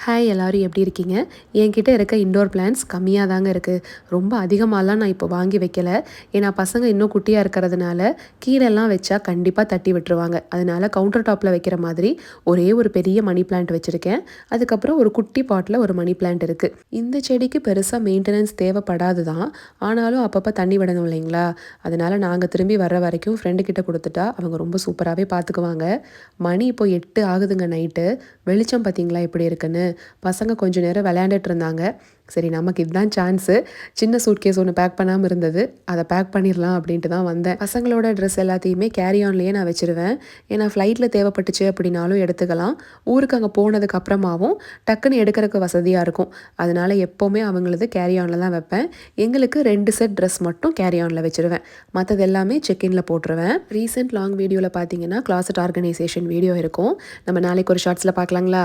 Hi எல்லாரும் எப்படி இருக்கீங்க? என்கிட்ட இருக்க இன்டோர் பிளான்ட்ஸ் கம்மியா தாங்க இருக்கு. ரொம்ப அதிகமாலாம் நான் இப்போ வாங்கி வைக்கல. ஏன்னா பசங்க இன்னும் குட்டியா இருக்கிறதுனால, கீழலாம் வச்சா கண்டிப்பா தட்டி விட்டுருவாங்க. அதனால கவுண்டர் டாப்ல வைக்கிற மாதிரி ஒரே ஒரு பெரிய மணி பிளான்ட் வச்சிருக்கேன். அதுக்கப்புறம் ஒரு குட்டி பாட்ல ஒரு மணி பிளான்ட் இருக்கு. இந்த செடிக்கு பெருசா மெயின்டெனன்ஸ் தேவைப்படாது தான். ஆனாலும் அப்பப்ப தண்ணி விடணும் இல்லைங்களா? அதனால நாங்க திரும்பி வர்ற வரைக்கும் ஃப்ரெண்டு கிட்ட குடுத்துட்டா, அவங்க ரொம்ப சூப்பராவே பார்த்துக்குவாங்க. மணி இப்போ 8 ஆகுதுங்க நைட்டு. வெளிச்சம் பார்த்தீங்களா எப்படி இருக்குன்னு? பசங்க கொஞ்ச நேரம் விளையாண்டுட்டு இருந்தாங்க. சரி நமக்கு இதுதான் சான்ஸு. சின்ன சூட்கேஸ் ஒண்ணு பேக் பண்ணாம இருந்தது. அத பேக் பண்ணிரலாம் அப்படின்ட்டு தான் வந்தேன். பசங்களோட ட்ரெஸ் எல்லாத்தையுமே கேரி ஆன்லயே நான் வச்சுருவேன். ஏன்னா ஃப்ளைட்ல தேவைப்பட்டுச்சு அப்படின்னாலும் எடுத்துக்கலாம். ஊருக்கு அங்க போனதுக்கு அப்புறமாவும் டக்குன்னு எடுக்கறக்கு வசதியா இருக்கும். அதனால எப்பவுமே அவங்களது கேரி ஆன்ல தான் வைப்பேன். எங்களுக்கு 2 செட் ட்ரெஸ் மட்டும் கேரி ஆன்ல வச்சுருவேன். மத்தது எல்லாமே செக் இன்ல போட்டுருவேன். ரீசென்ட் லாங் வீடியோல பார்த்தீங்கன்னா, கிளாஸட் ஆர்கனைசேஷன் வீடியோ இருக்கும். நம்ம நாளைக்கு ஒரு ஷார்ட்ஸ்ல பார்க்கலாங்களா?